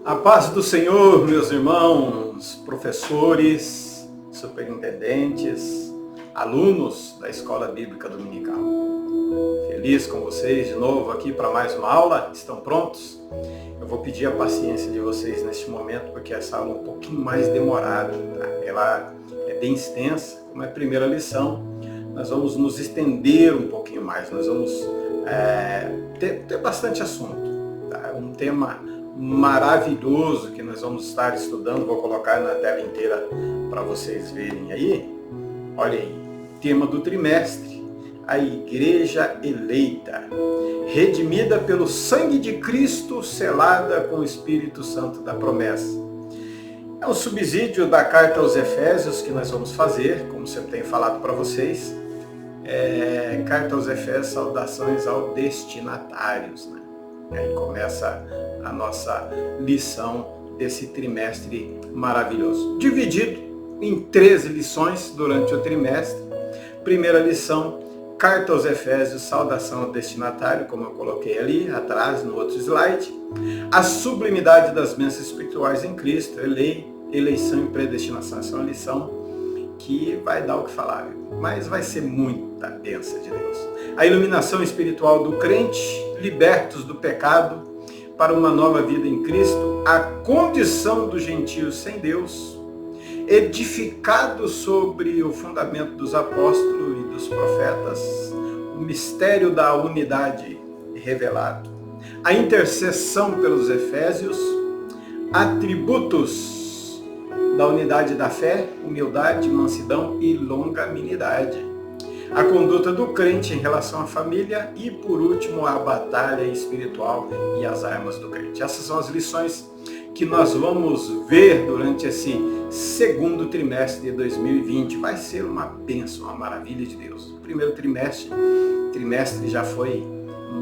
A paz do Senhor, meus irmãos, professores, superintendentes, alunos da Escola Bíblica Dominical. Feliz com vocês de novo aqui para mais uma aula. Estão prontos? Eu vou pedir a paciência de vocês neste momento, porque essa aula é um pouquinho mais demorada, tá? Ela é bem extensa, como é a primeira lição, nós vamos nos estender um pouquinho mais, nós vamos ter bastante assunto, tá? Um tema maravilhoso que nós vamos estar estudando, vou colocar na tela inteira para vocês verem aí. Olha aí, tema do trimestre, a igreja eleita, redimida pelo sangue de Cristo, selada com o Espírito Santo da promessa. É um subsídio da carta aos Efésios que nós vamos fazer, como sempre tenho falado para vocês. Carta aos Efésios, saudações aos destinatários, né? E aí começa a nossa lição desse trimestre maravilhoso. Dividido em 13 lições durante o trimestre. Primeira lição, Carta aos Efésios, saudação ao destinatário, como eu coloquei ali atrás no outro slide. A sublimidade das bênçãos espirituais em Cristo, eleição e predestinação. Essa é uma lição que vai dar o que falar, mas vai ser muita bênção de Deus. A iluminação espiritual do crente, libertos do pecado para uma nova vida em Cristo, a condição dos gentios sem Deus, edificado sobre o fundamento dos apóstolos e dos profetas, o mistério da unidade revelado, a intercessão pelos Efésios, atributos da unidade da fé, humildade, mansidão e longanimidade, a conduta do crente em relação à família e, por último, a batalha espiritual e as armas do crente. Essas são as lições que nós vamos ver durante esse segundo trimestre de 2020. Vai ser uma bênção, uma maravilha de Deus. O primeiro trimestre já foi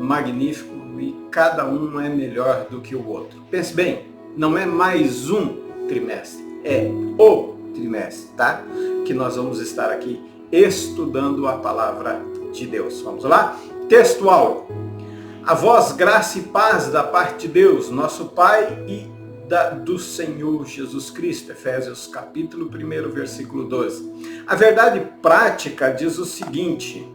magnífico e cada um é melhor do que o outro. Pense bem, não é mais um trimestre, é o trimestre, tá? Que nós vamos estar aqui estudando a palavra de Deus. Vamos lá? Textual. A vós graça e paz da parte de Deus, nosso Pai, e do Senhor Jesus Cristo. Efésios capítulo 1, versículo 12. A verdade prática diz o seguinte: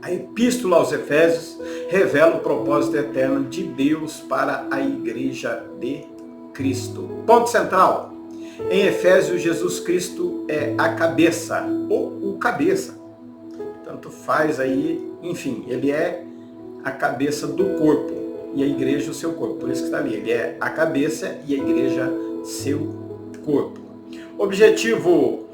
a epístola aos Efésios revela o propósito eterno de Deus para a igreja de Cristo. Ponto central. Em Efésios, Jesus Cristo é a cabeça, ou o cabeça. Tanto faz aí, enfim, ele é a cabeça do corpo e a igreja o seu corpo. Por isso que está ali, ele é a cabeça e a igreja seu corpo. Objetivo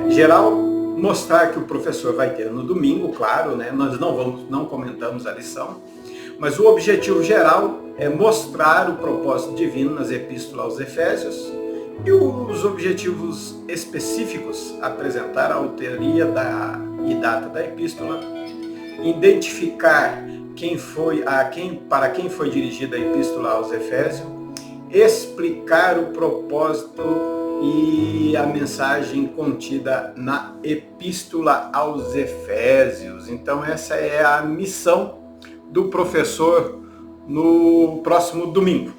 geral, mostrar que o professor vai ter no domingo, claro, né? Nós não comentamos a lição, mas o objetivo geral é mostrar o propósito divino nas epístolas aos Efésios. E os objetivos específicos, apresentar a autoria e data da epístola, identificar para quem foi dirigida a epístola aos Efésios, explicar o propósito e a mensagem contida na epístola aos Efésios. Então essa é a missão do professor no próximo domingo,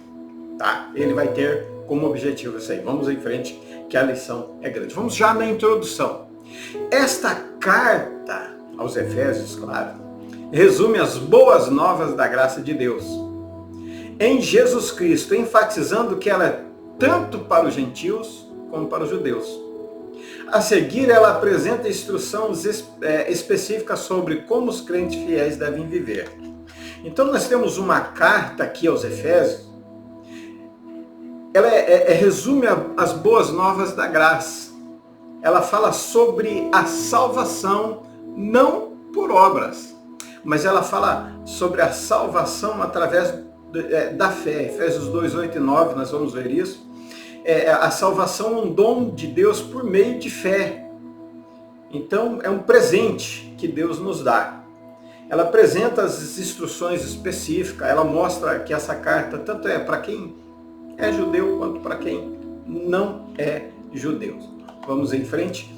tá? Ele vai ter como objetivo isso aí. Vamos em frente, que a lição é grande. Vamos já na introdução. Esta carta aos Efésios, claro, resume as boas novas da graça de Deus em Jesus Cristo, enfatizando que ela é tanto para os gentios como para os judeus. A seguir, ela apresenta instruções específicas sobre como os crentes fiéis devem viver. Então, nós temos uma carta aqui aos Efésios. Ela resume as boas novas da graça. Ela fala sobre a salvação não por obras, mas ela fala sobre a salvação através da fé. Efésios 2, 8 e 9, nós vamos ver isso. A salvação é um dom de Deus por meio de fé. Então, é um presente que Deus nos dá. Ela apresenta as instruções específicas, ela mostra que essa carta tanto é para quem é judeu quanto para quem não é judeu. Vamos em frente.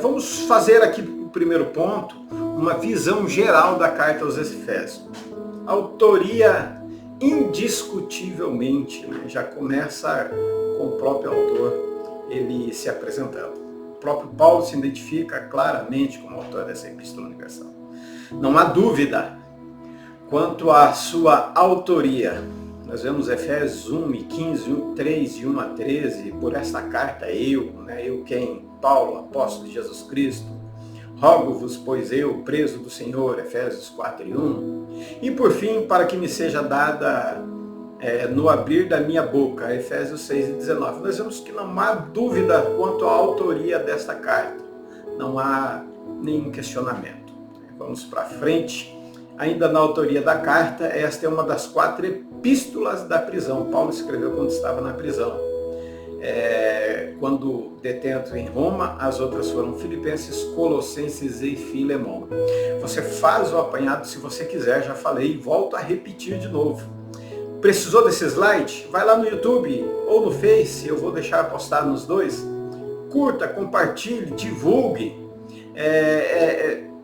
Vamos fazer aqui o primeiro ponto, uma visão geral da carta aos Efésios. Autoria indiscutivelmente, né, já começa com o próprio autor, ele se apresentando. O próprio Paulo se identifica claramente como autor dessa Epístola Universal. Não há dúvida quanto à sua autoria. Nós vemos Efésios 1 e 15, 3 e 1 a 13, por esta carta eu quem? Paulo, apóstolo de Jesus Cristo, rogo-vos, pois eu, preso do Senhor, Efésios 4 e 1, e por fim, para que me seja dada no abrir da minha boca, Efésios 6 e 19. Nós vemos que não há dúvida quanto à autoria desta carta, não há nenhum questionamento. Vamos para frente. Ainda na autoria da carta, esta é uma das 4 epístolas da prisão. Paulo escreveu quando estava na prisão. Quando detento em Roma, as outras foram Filipenses, Colossenses e Filemão. Você faz o apanhado se você quiser, já falei e volto a repetir de novo. Precisou desse slide? Vai lá no YouTube ou no Face, eu vou deixar postado nos dois. Curta, compartilhe, divulgue.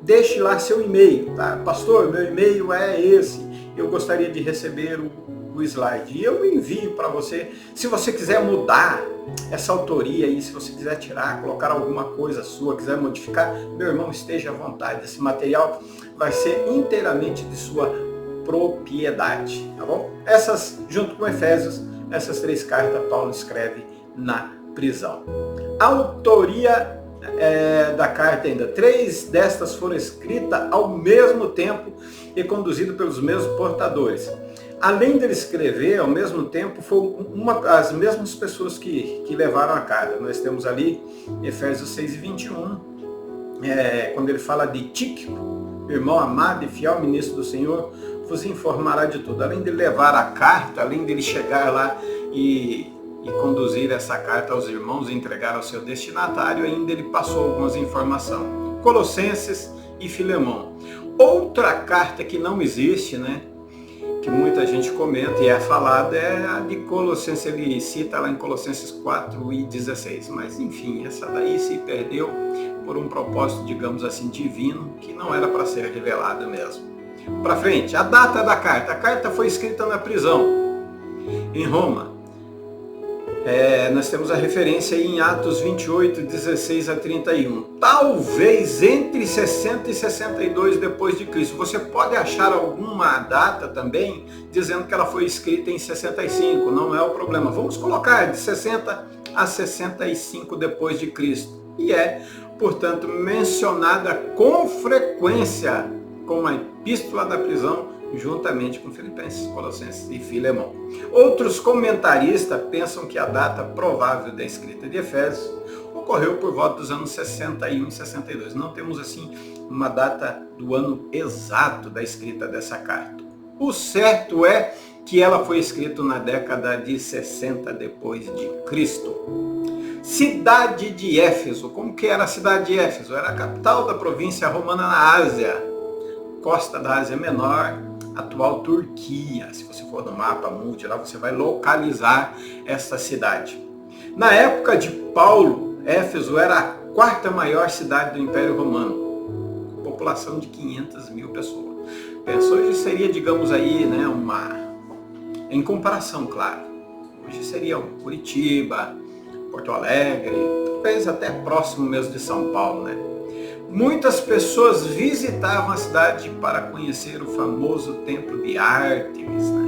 Deixe lá seu e-mail, tá? Pastor, meu e-mail é esse, eu gostaria de receber o slide. E eu envio para você. Se você quiser mudar essa autoria aí, se você quiser tirar, colocar alguma coisa sua, quiser modificar, meu irmão, esteja à vontade. Esse material vai ser inteiramente de sua propriedade, tá bom? Essas, junto com Efésios, essas 3 cartas Paulo escreve na prisão. A autoria da carta ainda. 3 destas foram escritas ao mesmo tempo e conduzidas pelos mesmos portadores. Além dele escrever, ao mesmo tempo, foram as mesmas pessoas que levaram a carta. Nós temos ali Efésios 6 e 21, quando ele fala de Tíquico, irmão amado e fiel ministro do Senhor, vos informará de tudo. Além de levar a carta, além dele chegar lá e conduzir essa carta aos irmãos e entregar ao seu destinatário, ainda ele passou algumas informações. Colossenses e Filemão. Outra carta que não existe, né, que muita gente comenta e é falada, é a de Colossenses. Ele cita lá em Colossenses 4 e 16. Mas enfim, essa daí se perdeu por um propósito, digamos assim, divino, que não era para ser revelada mesmo. Para frente, a data da carta. A carta foi escrita na prisão, em Roma. Nós temos a referência em Atos 28, 16 a 31. Talvez entre 60 e 62 depois de Cristo. Você pode achar alguma data também dizendo que ela foi escrita em 65, não é o problema. Vamos colocar de 60 a 65 depois de Cristo. E portanto, mencionada com frequência como a epístola da prisão, juntamente com Filipenses, Colossenses e Filemão. Outros comentaristas pensam que a data provável da escrita de Efésios ocorreu por volta dos anos 61 e 62. Não temos assim uma data do ano exato da escrita dessa carta. O certo é que ela foi escrita na década de 60 depois de Cristo. Cidade de Éfeso. Como que era a cidade de Éfeso? Era a capital da província romana na Ásia, costa da Ásia Menor, atual Turquia. Se você for no mapa mundi lá, você vai localizar essa cidade. Na época de Paulo, Éfeso era a 4ª maior cidade do Império Romano, com população de 500 mil pessoas. Pensa, hoje seria, digamos aí, né, em comparação, claro, hoje seria Curitiba, Porto Alegre, talvez até próximo mesmo de São Paulo, né? Muitas pessoas visitavam a cidade para conhecer o famoso templo de Ártemis, né?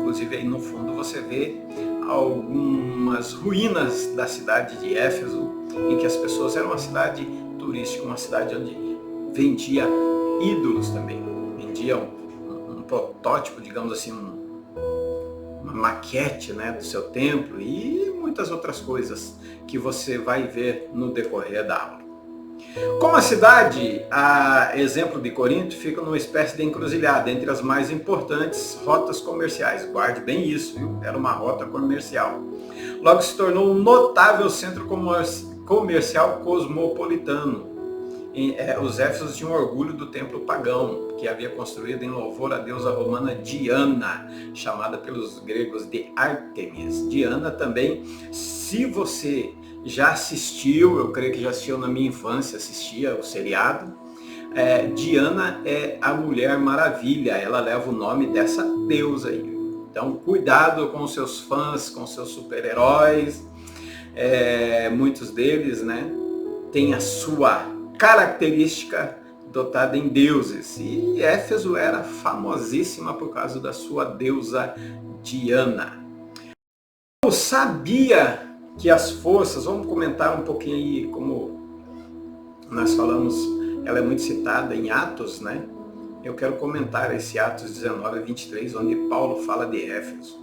Inclusive aí no fundo você vê algumas ruínas da cidade de Éfeso, em que as pessoas eram uma cidade turística, uma cidade onde vendia ídolos também, vendia um protótipo, digamos assim, uma maquete, né, do seu templo e muitas outras coisas que você vai ver no decorrer da aula. Como a cidade, a exemplo de Corinto, fica numa espécie de encruzilhada entre as mais importantes rotas comerciais. Guarde bem isso, viu? Era uma rota comercial. Logo se tornou um notável centro comercial cosmopolitano. Os éfesos tinham orgulho do templo pagão, que havia construído em louvor à deusa romana Diana, chamada pelos gregos de Ártemis. Diana também, se você já assistiu, eu creio que já assistiu na minha infância, assistia o seriado, Diana é a Mulher Maravilha, ela leva o nome dessa deusa aí. Então, cuidado com os seus fãs, com os seus super-heróis. Muitos deles, né, têm a sua característica dotada em deuses. E Éfeso era famosíssima por causa da sua deusa Diana. Eu sabia que as forças, vamos comentar um pouquinho aí, como nós falamos, ela é muito citada em Atos, né? Eu quero comentar esse Atos 19:23, onde Paulo fala de Éfeso,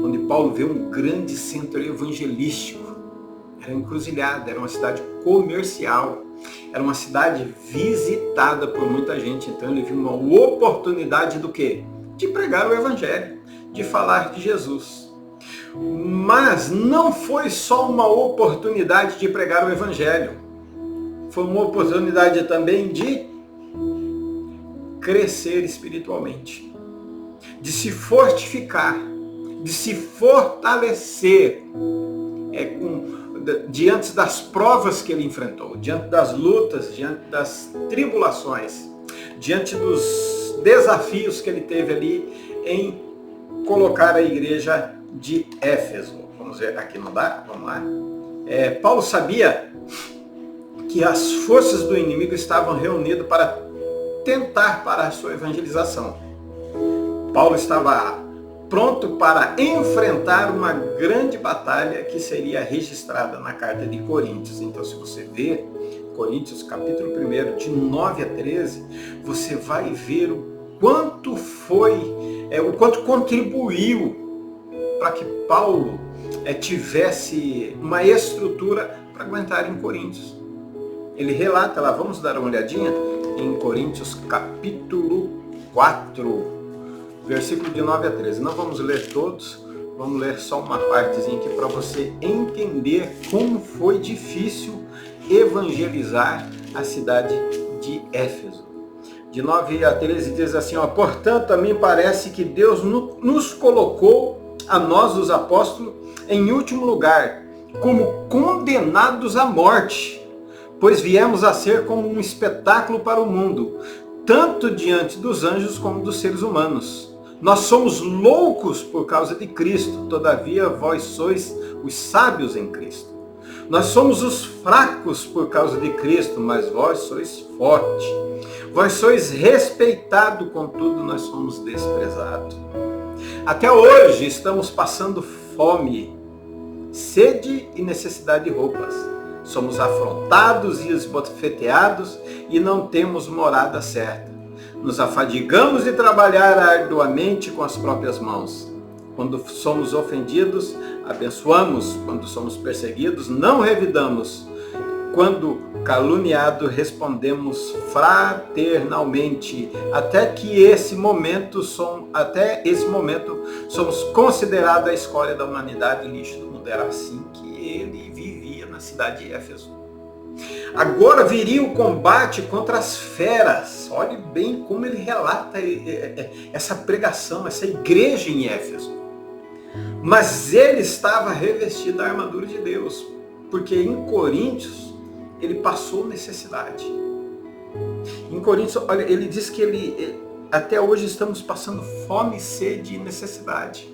onde Paulo vê um grande centro evangelístico. Era encruzilhada, era uma cidade comercial, era uma cidade visitada por muita gente. Então ele viu uma oportunidade do quê? De pregar o evangelho, de falar de Jesus. Mas não foi só uma oportunidade de pregar o evangelho, foi uma oportunidade também de crescer espiritualmente, de se fortificar, de se fortalecer diante das provas que ele enfrentou, diante das lutas, diante das tribulações, diante dos desafios que ele teve ali em colocar a igreja de Éfeso. Vamos ver, aqui não dá? Vamos lá. Paulo sabia que as forças do inimigo estavam reunidas para tentar parar a sua evangelização. Paulo estava pronto para enfrentar uma grande batalha que seria registrada na carta de Coríntios. Então, se você ver Coríntios capítulo 1, de 9 a 13, você vai ver o quanto contribuiu para que Paulo tivesse uma estrutura para aguentar em Coríntios. Ele relata lá, vamos dar uma olhadinha em Coríntios capítulo 4, versículo de 9 a 13. Não vamos ler todos, vamos ler só uma partezinha aqui para você entender como foi difícil evangelizar a cidade de Éfeso. De 9 a 13 diz assim, portanto, a mim parece que Deus nos colocou, a nós os apóstolos, em último lugar, como condenados à morte, pois viemos a ser como um espetáculo para o mundo, tanto diante dos anjos como dos seres humanos. Nós somos loucos por causa de Cristo, todavia vós sois os sábios em Cristo. Nós somos os fracos por causa de Cristo, mas vós sois fortes. Vós sois respeitados, contudo nós somos desprezados. Até hoje estamos passando fome, sede e necessidade de roupas. Somos afrontados e esbofeteados e não temos morada certa. Nos afadigamos de trabalhar arduamente com as próprias mãos. Quando somos ofendidos, abençoamos. Quando somos perseguidos, não revidamos. Quando caluniado, respondemos fraternalmente. Até esse momento somos considerados a escória da humanidade e lixo do mundo. Era assim que ele vivia na cidade de Éfeso. Agora viria o combate contra as feras. Olhe bem como ele relata essa pregação, essa igreja em Éfeso. Mas ele estava revestido da armadura de Deus, porque em Coríntios ele passou necessidade. Em Coríntios, olha, ele diz que até hoje estamos passando fome, sede e necessidade.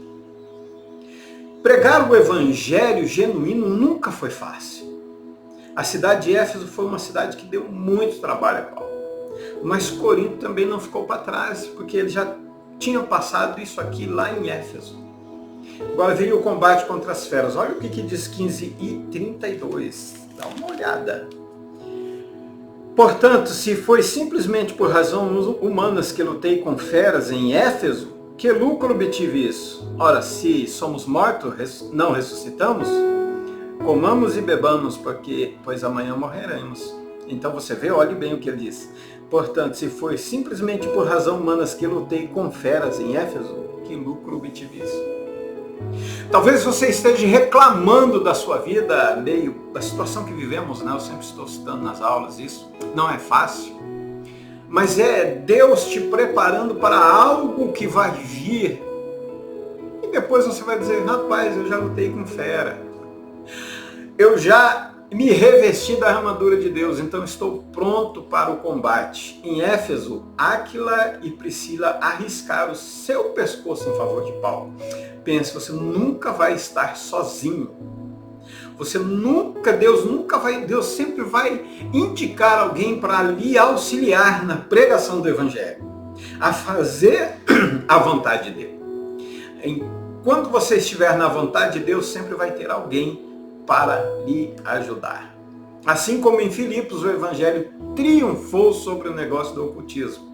Pregar o evangelho genuíno nunca foi fácil. A cidade de Éfeso foi uma cidade que deu muito trabalho a Paulo. Mas Corinto também não ficou para trás, porque eles já tinham passado isso aqui lá em Éfeso. Agora veio o combate contra as feras. Olha o que diz 15:32. Dá uma olhada. Portanto, se foi simplesmente por razões humanas que lutei com feras em Éfeso, que lucro obtive isso? Ora, se somos mortos, não ressuscitamos? Comamos e bebamos, pois amanhã morreremos. Então você vê, olhe bem o que ele diz. Portanto, se foi simplesmente por razões humanas que lutei com feras em Éfeso, que lucro obtive isso? Talvez você esteja reclamando da sua vida, meio da situação que vivemos, né? Eu sempre estou citando nas aulas isso. Não é fácil, mas é Deus te preparando para algo que vai vir. E depois você vai dizer, rapaz, eu já lutei com fera. Eu já me revesti da armadura de Deus, então estou pronto para o combate. Em Éfeso, Áquila e Priscila arriscaram o seu pescoço em favor de Paulo. Pense, você nunca vai estar sozinho. Deus sempre vai indicar alguém para lhe auxiliar na pregação do Evangelho, a fazer a vontade dele. Quando você estiver na vontade de Deus, sempre vai ter alguém para lhe ajudar. Assim como em Filipos, o Evangelho triunfou sobre o negócio do ocultismo.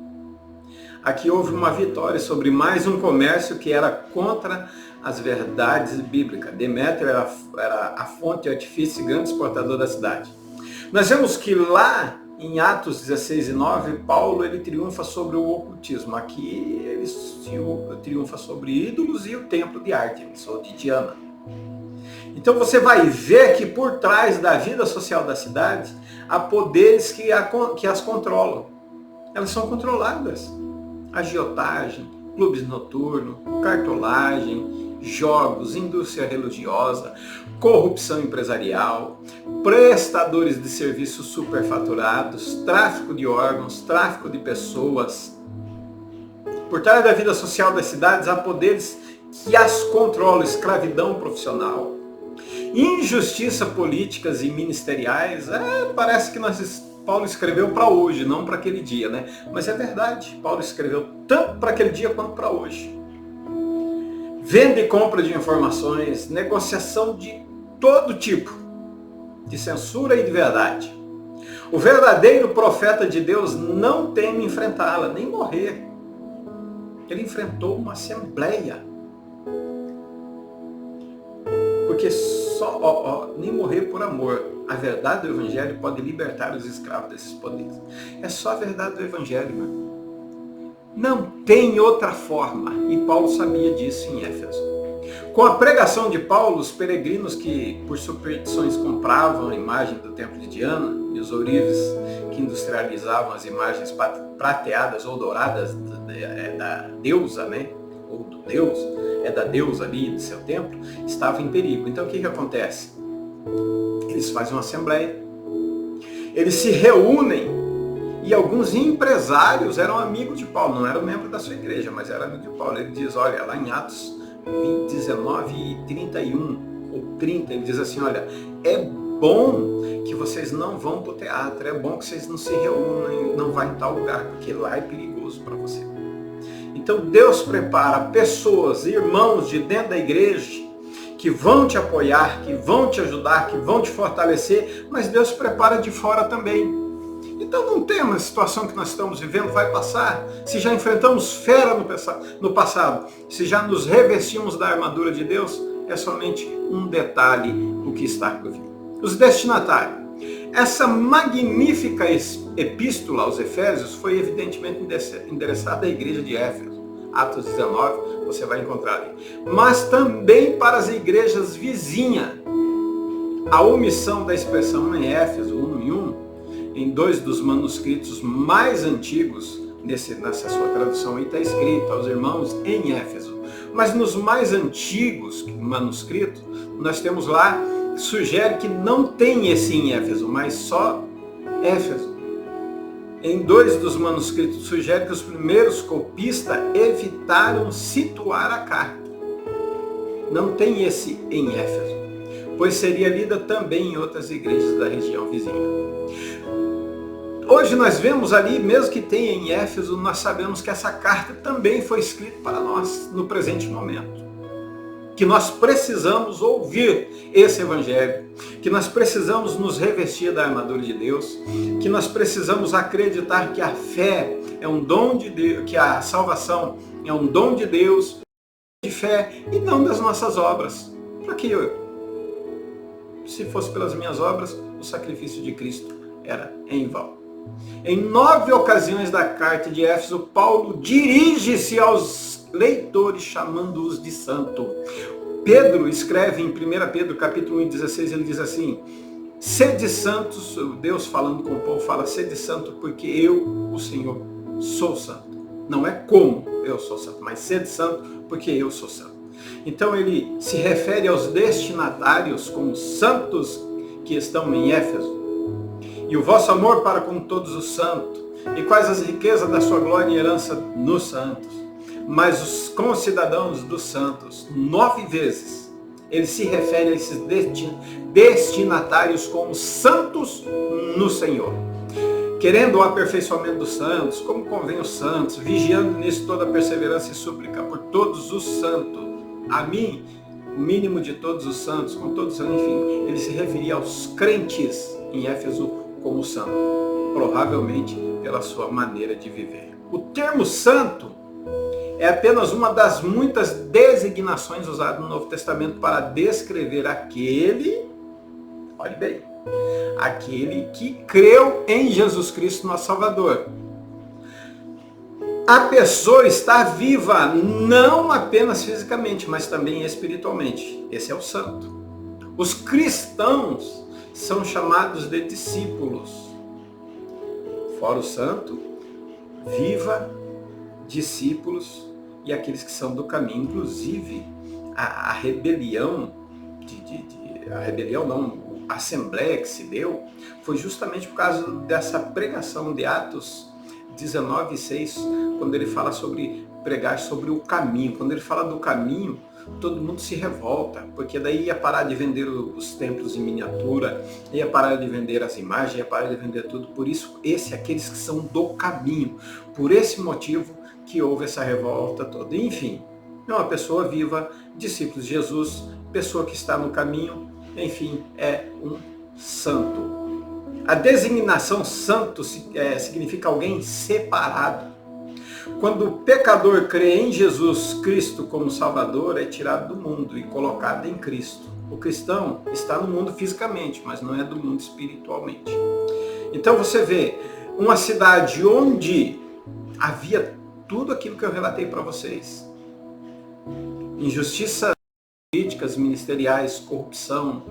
Aqui houve uma vitória sobre mais um comércio que era contra as verdades bíblicas. Demétrio era a fonte, o artifício e grande exportador da cidade. Nós vemos que lá em Atos 16 e 9, Paulo ele triunfa sobre o ocultismo. Aqui ele triunfa sobre ídolos e o templo de Ártemis, ou de Diana. Então você vai ver que por trás da vida social da cidade há poderes que as controlam. Elas são controladas. Agiotagem, clubes noturnos, cartolagem, jogos, indústria religiosa, corrupção empresarial, prestadores de serviços superfaturados, tráfico de órgãos, tráfico de pessoas. Por trás da vida social das cidades há poderes que as controlam, escravidão profissional, injustiça políticas e ministeriais. Parece que Paulo escreveu para hoje, não para aquele dia, né? Mas é verdade, Paulo escreveu tanto para aquele dia quanto para hoje. Venda e compra de informações, negociação de todo tipo, de censura e de verdade. O verdadeiro profeta de Deus não teme enfrentá-la, nem morrer. Ele enfrentou uma assembleia. Porque nem morrer por amor. A verdade do Evangelho pode libertar os escravos desses poderes. É só a verdade do Evangelho, meu. Não tem outra forma. E Paulo sabia disso em Éfeso. Com a pregação de Paulo, os peregrinos que por superstições compravam a imagem do templo de Diana e os ourives que industrializavam as imagens prateadas ou douradas da deusa, né? Ou do Deus, da deusa ali do seu templo, estavam em perigo. Então o que acontece? Eles fazem uma assembleia, eles se reúnem e alguns empresários eram amigos de Paulo, não eram membros da sua igreja, mas eram amigos de Paulo. Ele diz, olha, lá em Atos 19 e 31 ou 30, ele diz assim, olha, é bom que vocês não vão para o teatro, é bom que vocês não se reúnem, não vá em tal lugar, porque lá é perigoso para você. Então Deus prepara pessoas, irmãos de dentro da igreja, que vão te apoiar, que vão te ajudar, que vão te fortalecer, mas Deus prepara de fora também. Então não tem uma situação que nós estamos vivendo, vai passar. Se já enfrentamos fera no passado, se já nos revestimos da armadura de Deus, é somente um detalhe o que está por vir. Os destinatários. Essa magnífica epístola aos Efésios foi evidentemente endereçada à igreja de Éfeso. Atos 19, você vai encontrar ali. Mas também para as igrejas vizinhas. A omissão da expressão em Éfeso 1 e 1, em dois dos manuscritos mais antigos, nessa sua tradução aí está escrito aos irmãos em Éfeso. Mas nos mais antigos manuscritos, nós temos lá, sugere que não tem esse em Éfeso, mas só Éfeso. Em dois dos manuscritos sugere que os primeiros copistas evitaram situar a carta. Não tem esse em Éfeso, pois seria lida também em outras igrejas da região vizinha. Hoje nós vemos ali, mesmo que tenha em Éfeso, nós sabemos que essa carta também foi escrita para nós no presente momento. Que nós precisamos ouvir esse Evangelho, que nós precisamos nos revestir da armadura de Deus, que nós precisamos acreditar que a fé é um dom de Deus, que a salvação é um dom de Deus, de fé e não das nossas obras. Para que se fosse pelas minhas obras, o sacrifício de Cristo era em vão. Em 9 ocasiões da carta de Éfeso, Paulo dirige-se aos leitores chamando-os de santo. Pedro escreve em 1 Pedro capítulo 1, 16, ele diz assim, sede santos, Deus falando com o povo, fala, sede santo porque eu, o Senhor, sou santo. Não é como eu sou santo, mas sede santo porque eu sou santo. Então ele se refere aos destinatários como santos que estão em Éfeso? E o vosso amor para com todos os santos? E quais as riquezas da sua glória e herança nos santos? Mas os concidadãos dos santos, 9 vezes, ele se refere a esses destinatários como santos no Senhor. Querendo o aperfeiçoamento dos santos, como convém os santos, vigiando nisso toda a perseverança e súplica por todos os santos. A mim, o mínimo de todos os santos, com todos, enfim, ele se referia aos crentes em Éfeso como santo, provavelmente pela sua maneira de viver. O termo santo é apenas uma das muitas designações usadas no Novo Testamento para descrever aquele, olhe bem, aquele que creu em Jesus Cristo, nosso Salvador. A pessoa está viva não apenas fisicamente, mas também espiritualmente. Esse é o santo. Os cristãos são chamados de discípulos. Fora o santo, viva, discípulos e aqueles que são do caminho. Inclusive, a rebelião, a assembleia que se deu, foi justamente por causa dessa pregação de Atos 19:6, quando ele fala sobre pregar sobre o caminho. Quando ele fala do caminho, todo mundo se revolta, porque daí ia parar de vender os templos em miniatura, ia parar de vender as imagens, ia parar de vender tudo. Por isso, aqueles que são do caminho. Por esse motivo que houve essa revolta toda. Enfim, é uma pessoa viva, discípulo de Jesus, pessoa que está no caminho, enfim, é um santo. A designação santo significa alguém separado. Quando o pecador crê em Jesus Cristo como Salvador, é tirado do mundo e colocado em Cristo. O cristão está no mundo fisicamente, mas não é do mundo espiritualmente. Então você vê uma cidade onde havia tudo aquilo que eu relatei para vocês. Injustiças políticas, ministeriais, corrupção,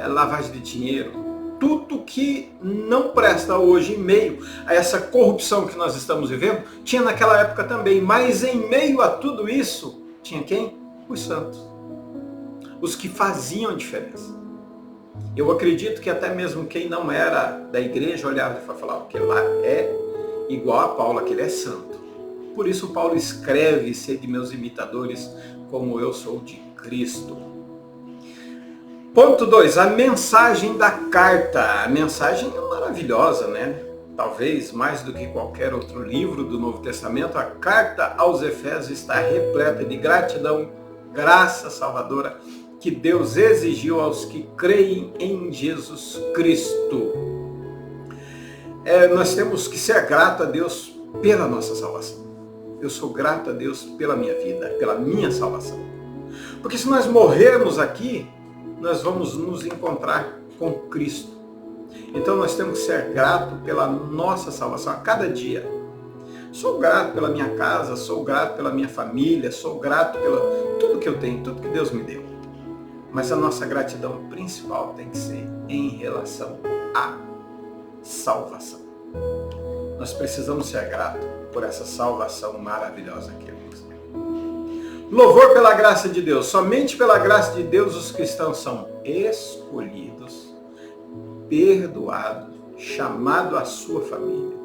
lavagem de dinheiro. Tudo que não presta hoje em meio a essa corrupção que nós estamos vivendo, tinha naquela época também. Mas em meio a tudo isso, tinha quem? Os santos. Os que faziam a diferença. Eu acredito que até mesmo quem não era da igreja olhava e falava que lá é igual a Paulo, aquele é santo. Por isso Paulo escreve: sede meus imitadores, como eu sou de Cristo. Ponto 2, a mensagem da carta. A mensagem é maravilhosa, né? Talvez mais do que qualquer outro livro do Novo Testamento, a carta aos Efésios está repleta de gratidão, graça salvadora que Deus exigiu aos que creem em Jesus Cristo. Nós temos que ser grato a Deus pela nossa salvação. Eu sou grato a Deus pela minha vida, pela minha salvação. Porque se nós morrermos aqui, nós vamos nos encontrar com Cristo. Então nós temos que ser gratos pela nossa salvação a cada dia. Sou grato pela minha casa, sou grato pela minha família, sou grato pela tudo que eu tenho, tudo que Deus me deu. Mas a nossa gratidão principal tem que ser em relação à salvação. Nós precisamos ser gratos por essa salvação maravilhosa que Ele nos deu. Louvor pela graça de Deus. Somente pela graça de Deus os cristãos são escolhidos, perdoados, chamados à sua família,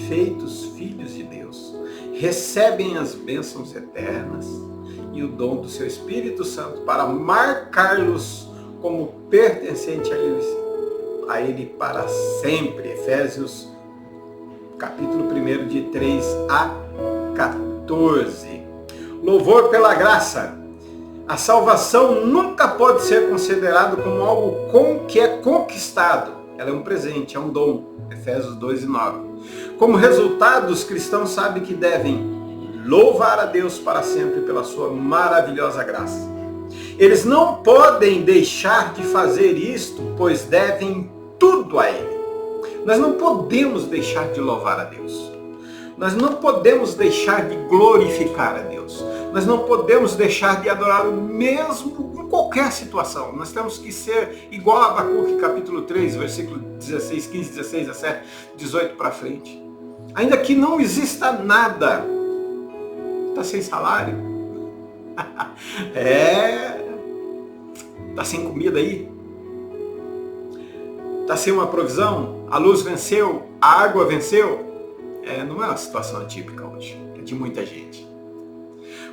feitos filhos de Deus, recebem as bênçãos eternas e o dom do seu Espírito Santo para marcá-los como pertencente a Ele para sempre. Efésios capítulo 1, de 3 a 14. Louvor pela graça. A salvação nunca pode ser considerada como algo que é conquistado. Ela é um presente, é um dom. Efésios 2:9. Como resultado, os cristãos sabem que devem louvar a Deus para sempre pela sua maravilhosa graça. Eles não podem deixar de fazer isto, pois devem tudo a Ele. Nós não podemos deixar de louvar a Deus. Nós não podemos deixar de glorificar a Deus. Nós não podemos deixar de adorá-lo mesmo em qualquer situação. Nós temos que ser igual a Abacuque, capítulo 3, versículo 16, 15, 16, 17, 18 para frente. Ainda que não exista nada, está sem salário, está sem comida aí, Está sem uma provisão? A luz venceu? A água venceu? Não é uma situação atípica hoje, é de muita gente.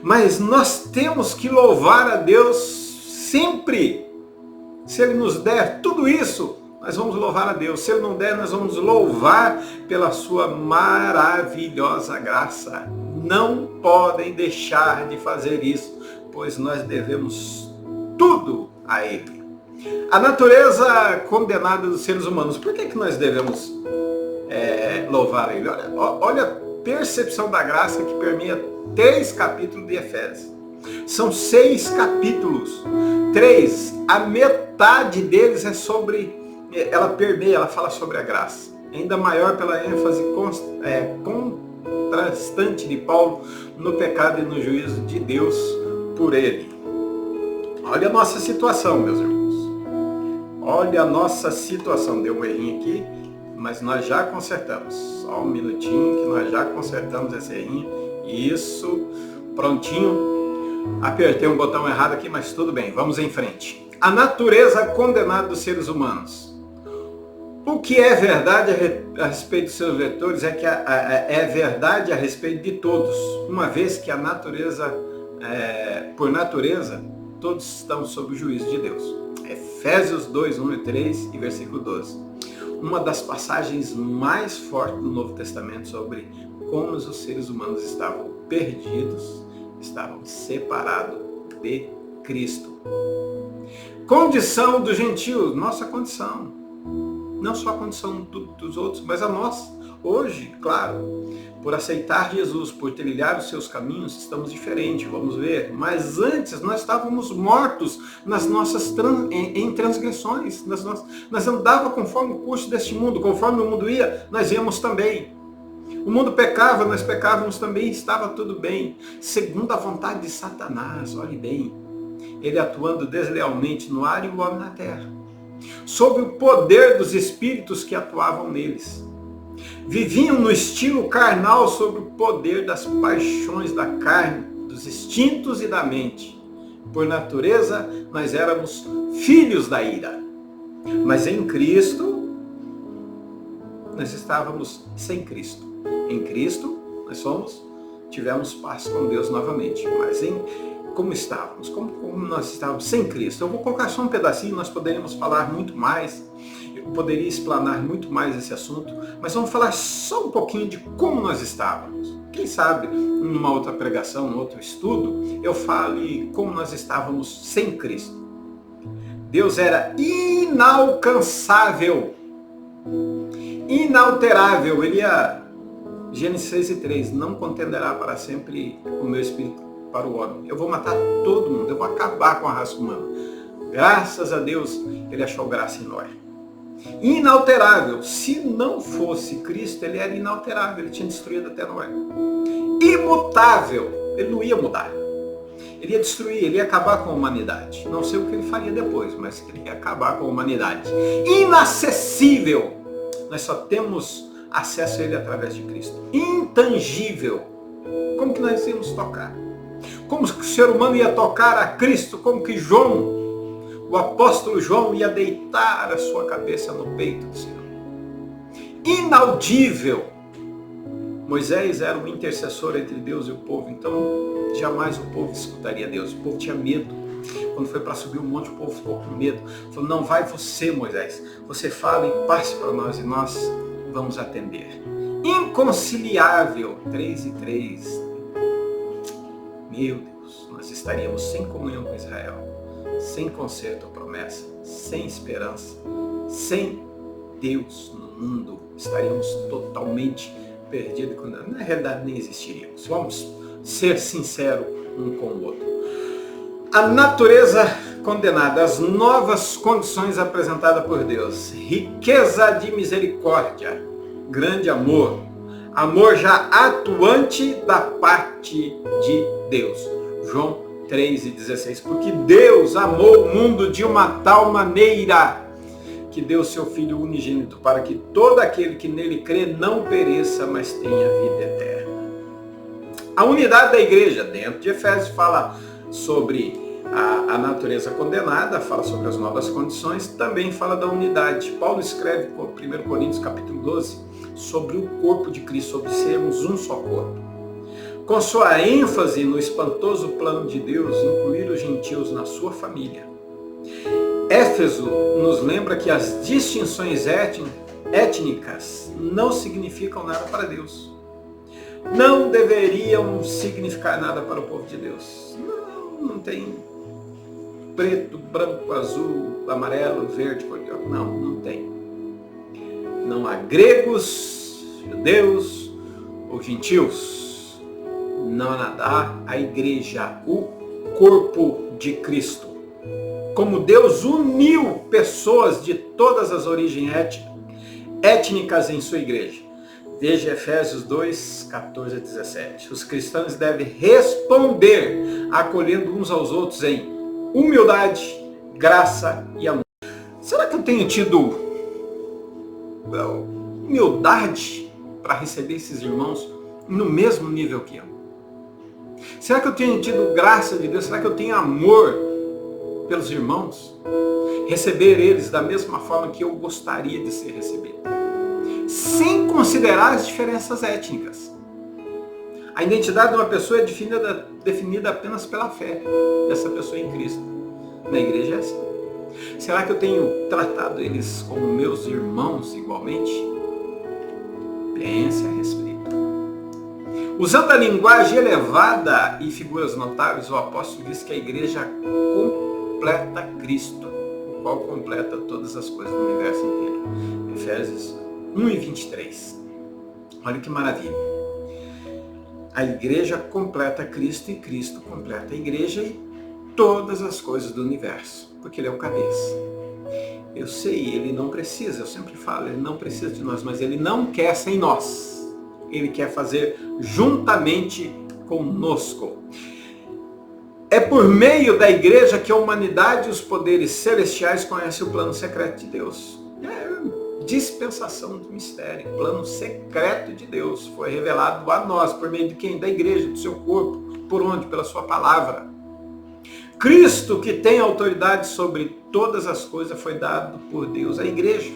Mas nós temos que louvar a Deus sempre. Se Ele nos der tudo isso, nós vamos louvar a Deus. Se Ele não der, nós vamos louvar pela sua maravilhosa graça. Não podem deixar de fazer isso, pois nós devemos tudo a Ele. A natureza condenada dos seres humanos, por que nós devemos louvar a Ele? Olha a percepção da graça que permeia 3 capítulos de Efésios. São 6 capítulos. 3, a metade deles é sobre, ela permeia, ela fala sobre a graça. Ainda maior pela ênfase contrastante de Paulo no pecado e no juízo de Deus por ele. Olha a nossa situação, meus irmãos. Olha a nossa situação. Deu um errinho aqui, mas nós já consertamos. Só um minutinho que nós já consertamos esse errinho. Isso, prontinho. Apertei um botão errado aqui, mas tudo bem, vamos em frente. A natureza condenada dos seres humanos. O que é verdade a respeito dos seus vetores é que é verdade a respeito de todos, uma vez que a natureza, por natureza, todos estão sob o juízo de Deus. Efésios 2, 1 e 3 e versículo 12. Uma das passagens mais fortes do Novo Testamento sobre como os seres humanos estavam perdidos, estavam separados de Cristo. Condição dos gentios, nossa condição. Não só a condição dos outros, mas a nossa. Hoje, claro, por aceitar Jesus, por trilhar os seus caminhos, estamos diferentes, vamos ver. Mas antes nós estávamos mortos nas nossas em transgressões. Nós andávamos conforme o curso deste mundo, conforme o mundo ia, nós íamos também. O mundo pecava, nós pecávamos também, estava tudo bem. Segundo a vontade de Satanás, olhe bem. Ele atuando deslealmente no ar e o homem na terra. Sob o poder dos espíritos que atuavam neles. Viviam no estilo carnal sob o poder das paixões da carne, dos instintos e da mente. Por natureza, nós éramos filhos da ira. Mas em Cristo, nós estávamos sem Cristo. Em Cristo, nós tivemos paz com Deus novamente. Mas como estávamos? Como nós estávamos sem Cristo? Eu vou colocar só um pedacinho, nós poderíamos falar muito mais. Eu poderia explanar muito mais esse assunto. Mas vamos falar só um pouquinho de como nós estávamos. Quem sabe, numa outra pregação, num outro estudo, eu fale como nós estávamos sem Cristo. Deus era inalcançável. Inalterável. Ele Gênesis 6:3, não contenderá para sempre o meu espírito para o homem. Eu vou matar todo mundo, eu vou acabar com a raça humana. Graças a Deus, ele achou graça em Noé. Inalterável. Se não fosse Cristo, ele era inalterável, ele tinha destruído até Noé. Imutável. Ele não ia mudar. Ele ia destruir, ele ia acabar com a humanidade. Não sei o que ele faria depois, mas ele ia acabar com a humanidade. Inacessível. Nós só temos acesso a ele através de Cristo. Intangível. Como que nós íamos tocar? Como que o ser humano ia tocar a Cristo? Como que o apóstolo João ia deitar a sua cabeça no peito do Senhor? Inaudível. Moisés era um intercessor entre Deus e o povo, então jamais o povo escutaria Deus. O povo tinha medo. Quando foi para subir o monte, o povo ficou com medo. Falou, não, vai você, Moisés. Você fala e passe para nós e nós vamos atender. Inconciliável. 3:3. Meu Deus, nós estaríamos sem comunhão com Israel, sem conserto ou promessa, sem esperança, sem Deus no mundo. Estaríamos totalmente perdidos. Na realidade, nem existiríamos. Vamos ser sinceros um com o outro. A natureza condenada, as novas condições apresentadas por Deus. Riqueza de misericórdia, grande amor. Amor já atuante da parte de Deus. João 3:16. Porque Deus amou o mundo de uma tal maneira que deu seu Filho unigênito para que todo aquele que nele crê não pereça, mas tenha vida eterna. A unidade da igreja, dentro de Efésios, fala sobre A natureza condenada fala sobre as novas condições, também fala da unidade. Paulo escreve em 1 Coríntios capítulo 12 sobre o corpo de Cristo, sobre sermos um só corpo. Com sua ênfase no espantoso plano de Deus, incluir os gentios na sua família. Éfeso nos lembra que as distinções étnicas não significam nada para Deus. Não deveriam significar nada para o povo de Deus. Não tem preto, branco, azul, amarelo, verde, cor-de-rosa. Não tem. Não há gregos, judeus ou gentios. Não há nada. Há a igreja, o corpo de Cristo. Como Deus uniu pessoas de todas as origens étnicas em sua igreja. Veja Efésios 2, 14 a 17. Os cristãos devem responder acolhendo uns aos outros em humildade, graça e amor. Será que eu tenho tido humildade para receber esses irmãos no mesmo nível que eu? Será que eu tenho tido graça de Deus? Será que eu tenho amor pelos irmãos? Receber eles da mesma forma que eu gostaria de ser recebido. Sem considerar as diferenças étnicas. A identidade de uma pessoa é definida apenas pela fé dessa pessoa em Cristo. Na igreja é assim. Será que eu tenho tratado eles como meus irmãos igualmente? Pense a respeito. Usando a linguagem elevada e figuras notáveis, o apóstolo diz que a igreja completa Cristo, o qual completa todas as coisas do universo inteiro. Efésios 1 e 23. Olha que maravilha. A igreja completa Cristo e Cristo completa a igreja e todas as coisas do universo, porque ele é o cabeça. Eu sei, ele não precisa, eu sempre falo, ele não precisa de nós, mas ele não quer sem nós. Ele quer fazer juntamente conosco. É por meio da igreja que a humanidade e os poderes celestiais conhecem o plano secreto de Deus. Dispensação do mistério, plano secreto de Deus, foi revelado a nós, por meio de quem? Da igreja, do seu corpo, por onde? Pela sua palavra. Cristo, que tem autoridade sobre todas as coisas, foi dado por Deus à igreja.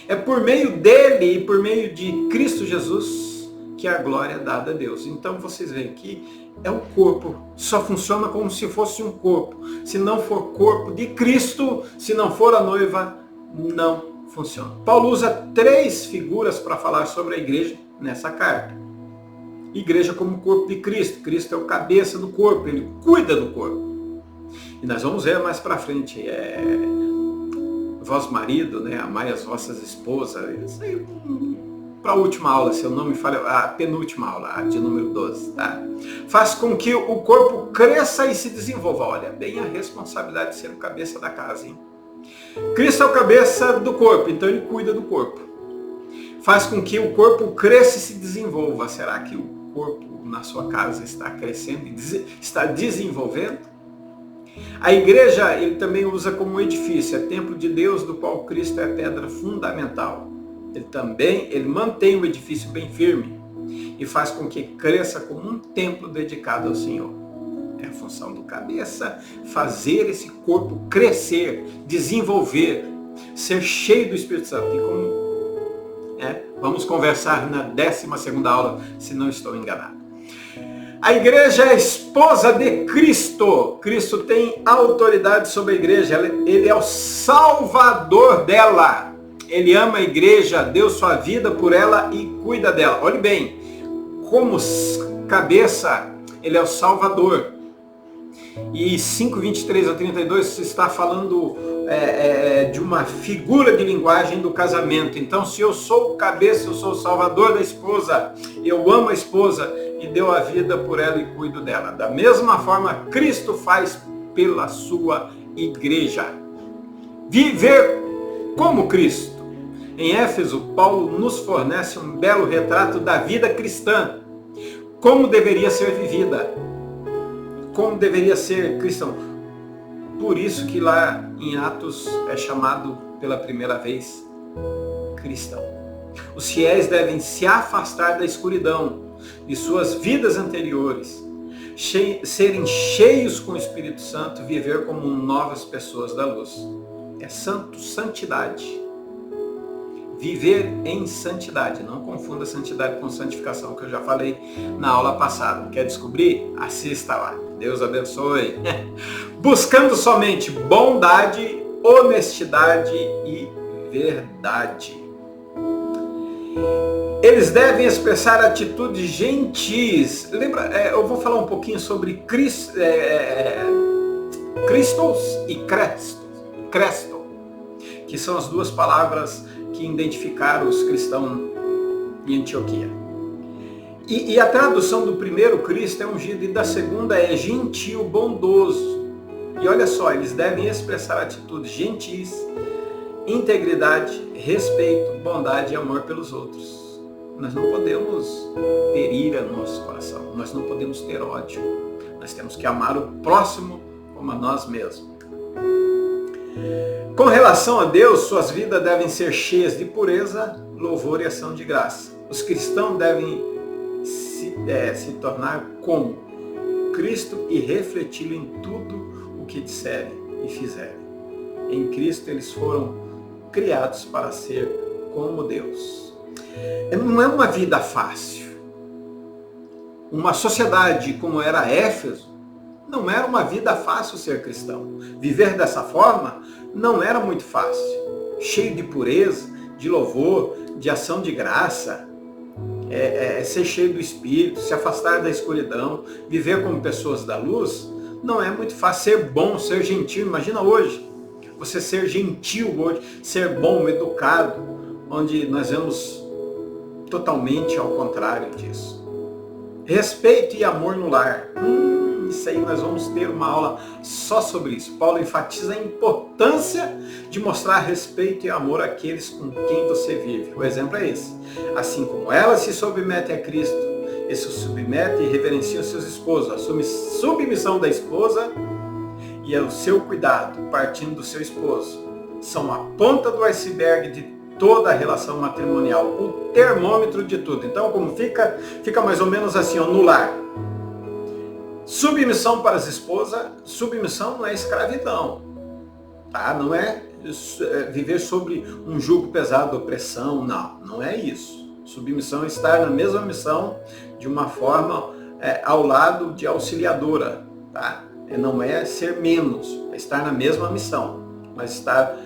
É por meio dele e por meio de Cristo Jesus que a glória é dada a Deus. Então vocês veem que é um corpo, só funciona como se fosse um corpo. Se não for corpo de Cristo, se não for a noiva, não funciona. Paulo usa 3 figuras para falar sobre a igreja nessa carta. Igreja como corpo de Cristo. Cristo é o cabeça do corpo, ele cuida do corpo. E nós vamos ver mais para frente. Vós marido, né, amai as vossas esposas. Isso aí, para a última aula, se eu não me falho, a penúltima aula, a de número 12. Tá? Faz com que o corpo cresça e se desenvolva. Olha bem a responsabilidade de ser o cabeça da casa, hein? Cristo é o cabeça do corpo, então ele cuida do corpo. Faz com que o corpo cresça e se desenvolva. Será que o corpo na sua casa está crescendo e está desenvolvendo? A igreja ele também usa como edifício, é templo de Deus, do qual Cristo é a pedra fundamental. Ele mantém o edifício bem firme e faz com que cresça como um templo dedicado ao Senhor. É a função do cabeça, fazer esse corpo crescer, desenvolver, ser cheio do Espírito Santo. E como vamos conversar na 12ª aula, se não estou enganado. A igreja é a esposa de Cristo. Cristo tem autoridade sobre a igreja. Ele é o salvador dela. Ele ama a igreja, deu sua vida por ela e cuida dela. Olhe bem, como cabeça, ele é o salvador. E 5:23 a 32 está falando de uma figura de linguagem do casamento. Então, se eu sou o cabeça, eu sou o salvador da esposa, eu amo a esposa e deu a vida por ela e cuido dela. Da mesma forma, Cristo faz pela sua igreja. Viver como Cristo. Em Éfeso, Paulo nos fornece um belo retrato da vida cristã. Como deveria ser vivida. Como deveria ser cristão. Por isso que lá em Atos é chamado pela primeira vez cristão. Os fiéis devem se afastar da escuridão de suas vidas anteriores, serem cheios com o Espírito Santo, viver como novas pessoas da luz. É santidade. Viver em santidade. Não confunda santidade com santificação, que eu já falei na aula passada. Quer descobrir? Assista lá. Deus abençoe. Buscando somente bondade, honestidade e verdade. Eles devem expressar atitudes gentis. Lembra, eu vou falar um pouquinho sobre Christos e Cresto, que são as duas palavras que identificaram os cristãos em Antioquia. E a tradução do primeiro Cristo é ungido e da segunda é gentil, bondoso. E olha só, eles devem expressar atitudes gentis, integridade, respeito, bondade e amor pelos outros. Nós não podemos ter ira no nosso coração, nós não podemos ter ódio. Nós temos que amar o próximo como a nós mesmos. Com relação a Deus, suas vidas devem ser cheias de pureza, louvor e ação de graça. Os cristãos devem se tornar como Cristo e refleti-lo em tudo o que disserem e fizerem. Em Cristo eles foram criados para ser como Deus. Não é uma vida fácil. Uma sociedade como era Éfeso, não era uma vida fácil ser cristão. Viver dessa forma não era muito fácil. Cheio de pureza, de louvor, de ação de graça, ser cheio do Espírito, se afastar da escuridão, viver como pessoas da luz, não é muito fácil. Ser bom, ser gentil, imagina hoje, você ser gentil hoje, ser bom, educado, onde nós vemos totalmente ao contrário disso. Respeito e amor no lar. Isso aí nós vamos ter uma aula só sobre isso. Paulo enfatiza a importância de mostrar respeito e amor àqueles com quem você vive. O exemplo é esse. Assim como ela se submete a Cristo, ele se submete e reverencia os seus esposos. A submissão da esposa e o seu cuidado, partindo do seu esposo, são a ponta do iceberg de toda a relação matrimonial, o termômetro de tudo. Então, como fica mais ou menos assim, no lar. Submissão para as esposas, submissão não é escravidão, tá? Não é viver sobre um jugo pesado, opressão, não é isso. Submissão é estar na mesma missão de uma forma ao lado de auxiliadora, tá? Não é ser menos, é estar na mesma missão, mas estar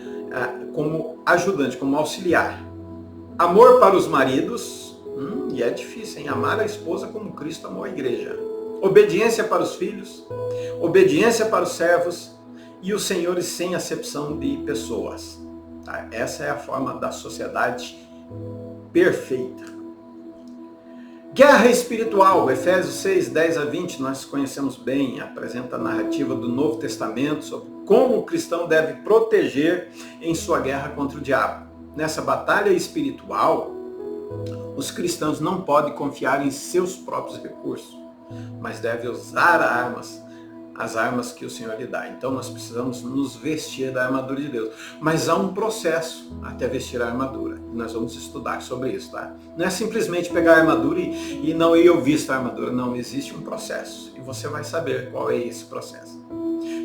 como ajudante, como auxiliar. Amor para os maridos, e é difícil, hein? Amar a esposa como Cristo amou a igreja. Obediência para os filhos, obediência para os servos e os senhores sem acepção de pessoas. Tá? Essa é a forma da sociedade perfeita. Guerra espiritual, Efésios 6, 10 a 20, nós conhecemos bem, apresenta a narrativa do Novo Testamento sobre como o cristão deve proteger em sua guerra contra o diabo. Nessa batalha espiritual, os cristãos não podem confiar em seus próprios recursos, mas deve usar as armas que o Senhor lhe dá. Então nós precisamos nos vestir da armadura de Deus. Mas há um processo até vestir a armadura. Nós vamos estudar sobre isso, tá? Não é simplesmente pegar a armadura e não eu visto a armadura. Não, existe um processo. E você vai saber qual é esse processo.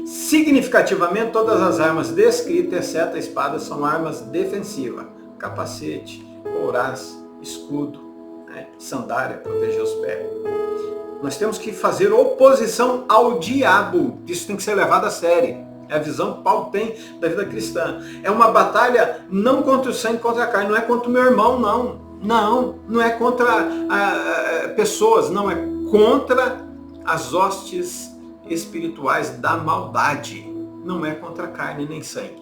Significativamente, todas as armas descritas, exceto a espada, são armas defensivas. Capacete, couraça, escudo, sandália, proteger os pés. Nós temos que fazer oposição ao diabo. Isso tem que ser levado a sério. É a visão que Paulo tem da vida cristã. É uma batalha não contra o sangue, contra a carne. Não é contra o meu irmão, não. Não é contra pessoas. Não, é contra as hostes espirituais da maldade. Não é contra carne nem sangue.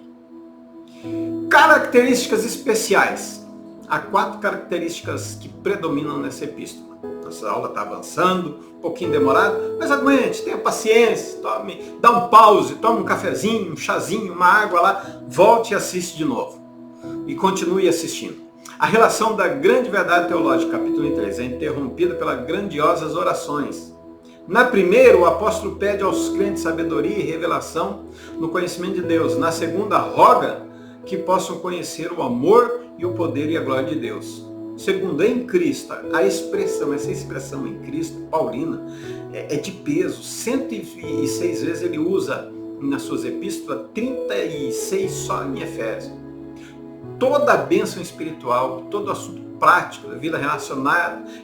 Características especiais. Há 4 características que predominam nessa epístola. Nossa aula está avançando, um pouquinho demorado, mas aguente, tenha paciência, dá um pause, tome um cafezinho, um chazinho, uma água lá, volte e assiste de novo. E continue assistindo. A relação da grande verdade teológica, capítulo 3, é interrompida pelas grandiosas orações. Na primeira, o apóstolo pede aos crentes sabedoria e revelação no conhecimento de Deus. Na segunda, roga que possam conhecer o amor e o poder e a glória de Deus. segundo em Cristo, essa expressão em Cristo, paulina, é de peso. 106 vezes ele usa nas suas epístolas, 36 só em Efésios. Toda a bênção espiritual, todo assunto prático da vida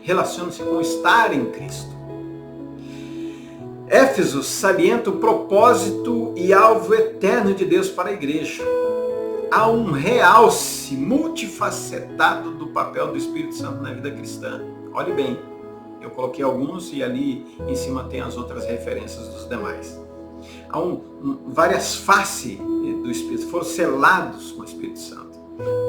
relaciona-se com estar em Cristo. Éfeso salienta o propósito e alvo eterno de Deus para a igreja. Há um realce multifacetado do papel do Espírito Santo na vida cristã. Olhe bem, eu coloquei alguns e ali em cima tem as outras referências dos demais. Há várias faces do Espírito, foram selados com o Espírito Santo.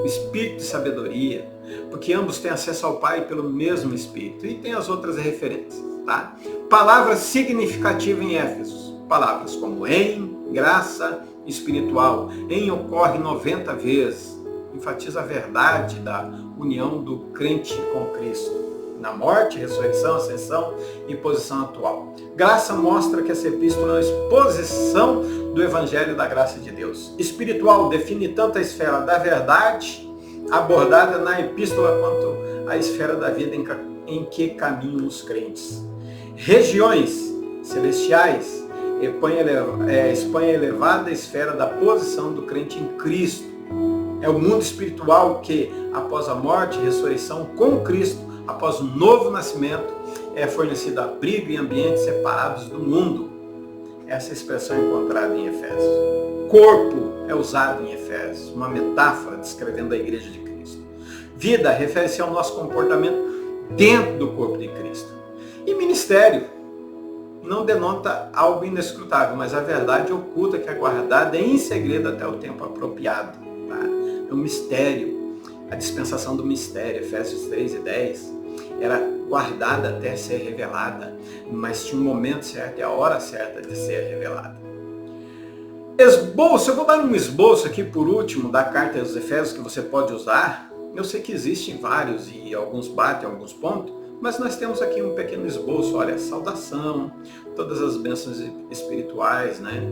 O Espírito de sabedoria, porque ambos têm acesso ao Pai pelo mesmo Espírito. E tem as outras referências. Tá? Palavras significativas em Éfeso. Palavras como em, graça, espiritual. Em ocorre 90 vezes. Enfatiza a verdade da união do crente com Cristo. Na morte, ressurreição, ascensão e posição atual. Graça mostra que essa epístola é uma exposição do Evangelho da graça de Deus. Espiritual define tanto a esfera da verdade abordada na epístola quanto a esfera da vida em que caminham os crentes. Regiões celestiais expõe a elevada esfera da posição do crente em Cristo. É o mundo espiritual que, após a morte e ressurreição com Cristo, após o novo nascimento, é fornecido abrigo em ambientes separados do mundo. Essa expressão é encontrada em Efésios. Corpo é usado em Efésios, uma metáfora descrevendo a igreja de Cristo. Vida refere-se ao nosso comportamento dentro do corpo de Cristo. E ministério não denota algo inescrutável, mas a verdade oculta que é guardada em segredo até o tempo apropriado. Tá? É um mistério, a dispensação do mistério, Efésios 3 e 10, era guardada até ser revelada, mas tinha um momento certo e a hora certa de ser revelada. Esboço, eu vou dar um esboço aqui por último da carta aos Efésios que você pode usar. Eu sei que existem vários e alguns batem alguns pontos, mas nós temos aqui um pequeno esboço. Olha, saudação, todas as bênçãos espirituais, né?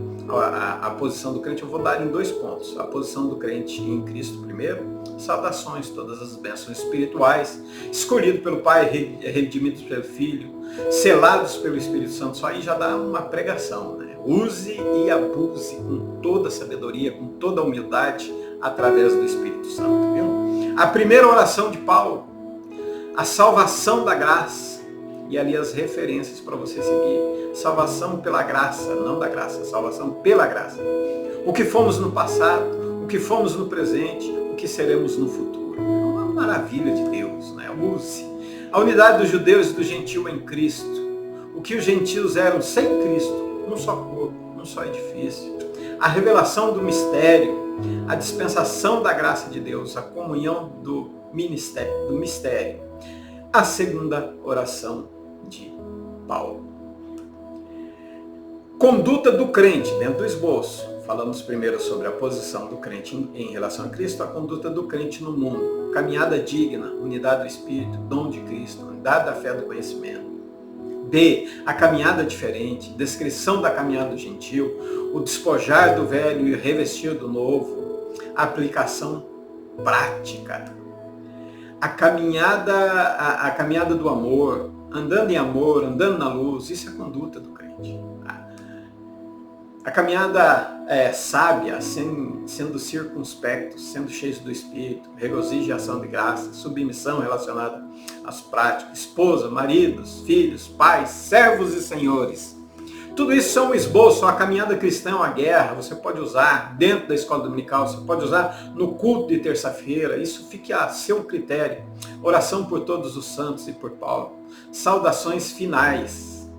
A posição do crente eu vou dar em 2 pontos. A posição do crente em Cristo primeiro, saudações, todas as bênçãos espirituais, escolhido pelo Pai, redimidos pelo Filho, selados pelo Espírito Santo. Só aí já dá uma pregação, né? Use e abuse com toda a sabedoria, com toda a humildade, através do Espírito Santo, viu? A primeira oração de Paulo, a salvação da graça, e ali as referências para você seguir. Salvação pela graça, não da graça, salvação pela graça. O que fomos no passado, o que fomos no presente, o que seremos no futuro. É uma maravilha de Deus, né? Use. A unidade dos judeus e do gentio em Cristo. O que os gentios eram sem Cristo, um só corpo, um só edifício. A revelação do mistério, a dispensação da graça de Deus, a comunhão do mistério. A segunda oração de Paulo. Conduta do crente, dentro do esboço. Falamos primeiro sobre a posição do crente em relação a Cristo, a conduta do crente no mundo. Caminhada digna, unidade do Espírito, dom de Cristo, unidade da fé do conhecimento. B. A caminhada diferente, descrição da caminhada do gentil, o despojar do velho e revestir do novo, a aplicação prática. A caminhada do amor, andando em amor, andando na luz, isso é a conduta do crente. A caminhada sábia, sendo circunspectos, sendo cheios do Espírito, regozijo e ação de graça, submissão relacionada às práticas, esposa, maridos, filhos, pais, servos e senhores. Tudo isso é um esboço, a caminhada cristã, a guerra, você pode usar dentro da escola dominical, você pode usar no culto de terça-feira, isso fica a seu critério. Oração por todos os santos e por Paulo. Saudações finais.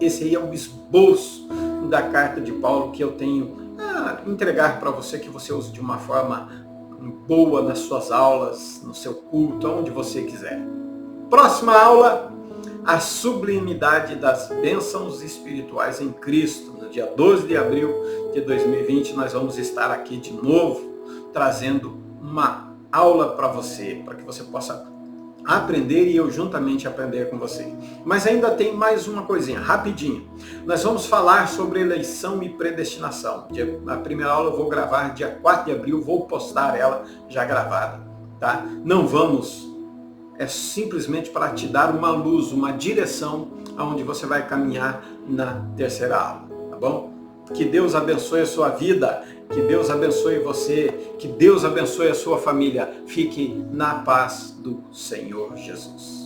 Esse aí é um esboço da carta de Paulo que eu tenho a entregar para você, que você use de uma forma boa nas suas aulas, no seu culto, onde você quiser. Próxima aula, a sublimidade das bênçãos espirituais em Cristo. No dia 12 de abril de 2020, nós vamos estar aqui de novo, trazendo uma aula para você, para que você possa aprender e eu juntamente aprender com você. Mas ainda tem mais uma coisinha, rapidinho. Nós vamos falar sobre eleição e predestinação. A primeira aula eu vou gravar dia 4 de abril, vou postar ela já gravada. tá? Não vamos, é simplesmente para te dar uma luz, uma direção aonde você vai caminhar na terceira aula, tá bom? Que Deus abençoe a sua vida, que Deus abençoe você, que Deus abençoe a sua família. Fique na paz do Senhor Jesus.